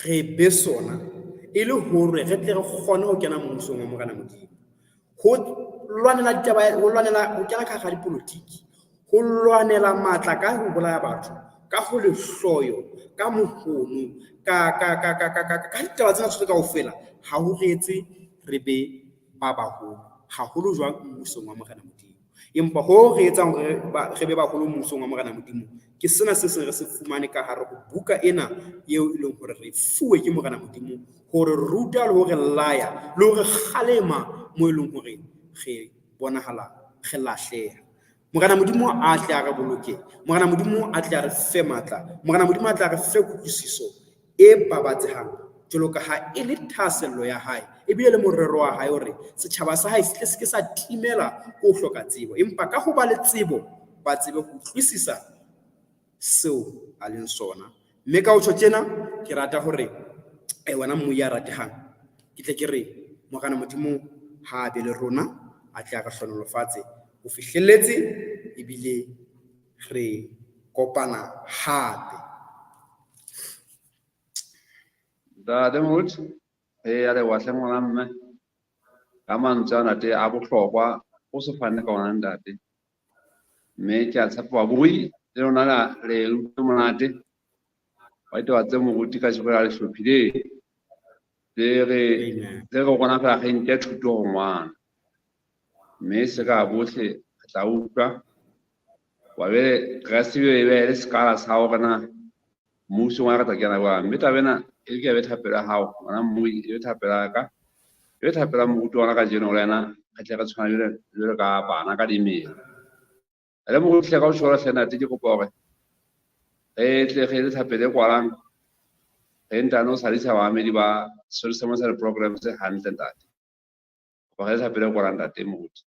re be sona, e le hore re tle re kgone ho kena mmusong wa Morena Modimo, ho lwanela ditaba, ho kena ka hara dipolotiki, ho lwanela matla ka ho bolaya batho, ka ho lehloyo, ka mohono, ka ditaba tsena tsohle kaofela, ha ho re etse re be ba baholo, haholo jwang mmusong wa Morena Modimo. Empa ho re etsang hore re be baholo mmusong wa Morena Modimo ke sena se re se fumane ka hare ho buka ena eo e leng hore re fuwe ke Morena Modimo, hore ruta le hore laya le hore kgalema mo e leng hore re bonahala re lahleha. Morena Modimo a tle a re boloke, Morena Modimo a tle a re fe matla, Morena Modimo a tle a re fe kutlwisiso e babatsehang jwalo ka ha e le thasello ya hae, e bile le morero wa hae hore setjhaba sa hae se ke sa timela ho hloka tsebo, empa ka ho ba le tsebo ba tsebe ho utlwisisa seo a leng sona. Mme ka ho tjena ke rata hore wena mo ya ratehang ke tle ke re Morena Modimo ha be le rona a tle a re hlonolofatse ho fihlelletse ebile re kopana hape. Da demut ale wa hle ngwana mme ka mantswe ana te a bohlokwa o se fane ka ona ntate, mme ke a tshepa boi le lona le utlwe monate wa itwa tse moruti ka shebela le hlophile le re gona fela ge nke thuto go ngwana, mme se ka bohle re tla utlwa wa be ga se be le skala sa go kana mmuso wa rata kena ba, mme tabena e ke be thapela hao ngwana mmui e thapela ka e thapela moruti wa ka jeno lena ga tle ga tshwana le ka bana ka dimela le mo tle ka o shora sena te ke kopore tle ge le thapele kwalang ge ntano sa ditsa ba me di ba social program se hantle ntate ba ge thapele kwalang ntate moruti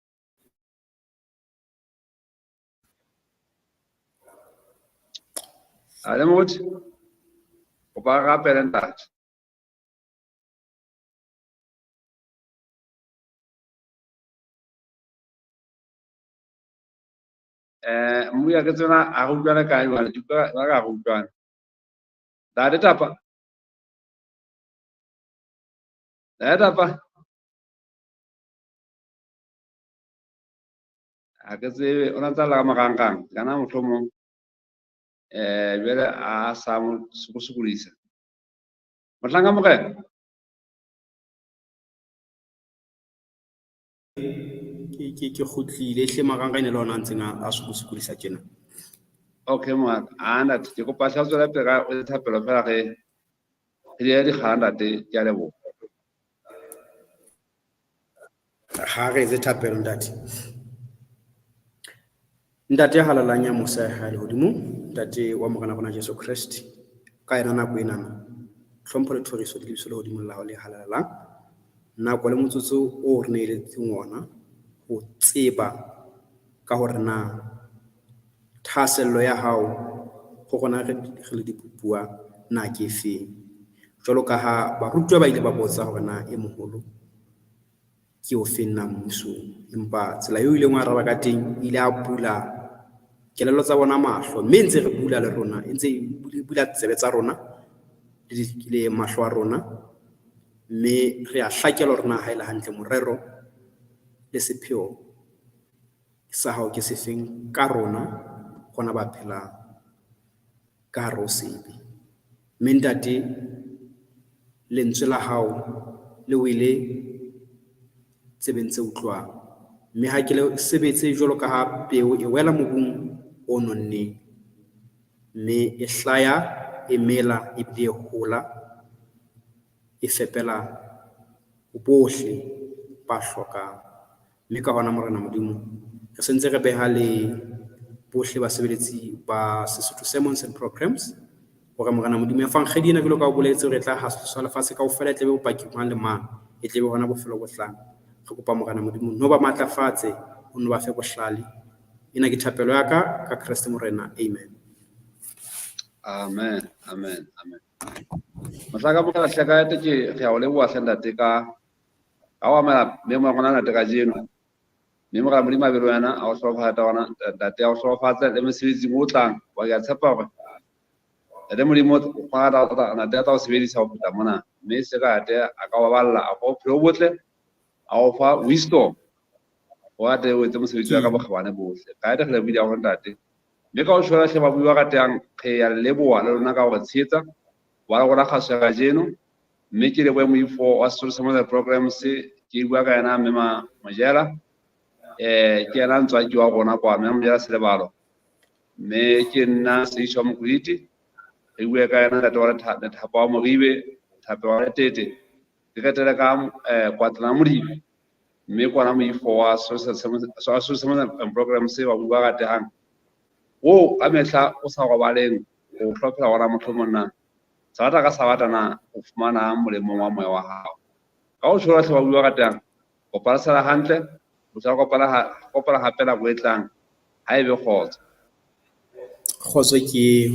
ale moruti o ba rapela ntate. Mmui a ke tsena a go utlwana ka yona dipa ba ka go utlwana da de tapa a ke tsebe o na tsala ka marangrang kana mohlomong jwale a sa mo sokodisa motlanga mogena ke khutlile hle marangrang le lona ntseng a sokodisa tjena. Okay mo ana ke go pasha tswela pega o thapelo fela ge ile di khanda te ya lebo Ha re ze thapelo ntate halalanya Musa ha le hodimo, ntate wa Morena bona Jesu Christ ka ena nako ena hlompho le thoriso di lebso le hodimo la le halalang nako le motsotso o re ne ile tsengwana ho tseba ka hore na thasello ya hao go gona re le dipupua na ke fe jwalo ka ha barutwa ba ile ba botsa hore na e moholo ke o fe nna mmuso, empa tsela yo ile ngwa raba ka teng ile a bula kelelo tsa bona mahlo, mme ntse re bula le rona ntse bula tsebe tsa rona le mahlo a rona, mme re a hlakela rona ha ile hantle morero le sepheo sa hao ke sefeng ka rona gona ba phela ka rosebe. Mme ntate lentswe la hao le wele tsebentse utlwa, mme ha ke le sebetse jwalo ka ha peo e wela mobung o nonne, mme e hlaya e mela e bile hola e fepela bohle ba hlokang. Mme ka hona Morena Modimo re sentse re beha le bohle basebeletsi ba Sesotho Sermons and Programs hore Morena Modimo ya fang kgedina jwalo ka o boletse re tla ha sa lefatshe kaofela tle be bopaki mang le mang e tle be hona bofelo botlang. Re kopa Morena Modimo no ba matlafatse o no ba fe bohlale ena ke thapelo ya ka Kriste Morena, amen. Amen, amen, amen. Masaka mo ka hlaka ete ke ga o le bua senda te ka wa mala me mo gona na te ka jeno me mo ga mo di mabelo yana a o hlofa ta wana tate a o hlofa tsa le mosebetsi mo tlang wa ya tshepa gore le mo di mo ga ta na te ta o sebedisa o feta mona me se ka te a ka ba balla a go phelo botle a o fa wisdom wa te o tse mosebetsi wa ka bokgabane bohle ka ere re bile ho ntate mme ka o shora hle ba bua ka teng ge ya leboa le lona ka go tshetsa wa go ra khaso ga jeno mme ke le bo moifo wa social summer programs ke bua ka yana mme Majela ke yana ntswa ke wa gona kwa mme Majela se lebalo mme ke nna se isho mokuiti e bua ka yana ntate wa thapa wa Moribe thapa wa Tete ke ketela ka kwatla Moribe mme kwana moifo wa social summer programs wa bua ka teng wo a mehla o sa go baleng o tlhophela gona motho monna sabata ka sabata na o fumana molemo wa moya wa hao ka o tshwara hle ba bua ka teng o parasela hantle o tla kopala hape la go etlang ha ebe khotso Kgotso ke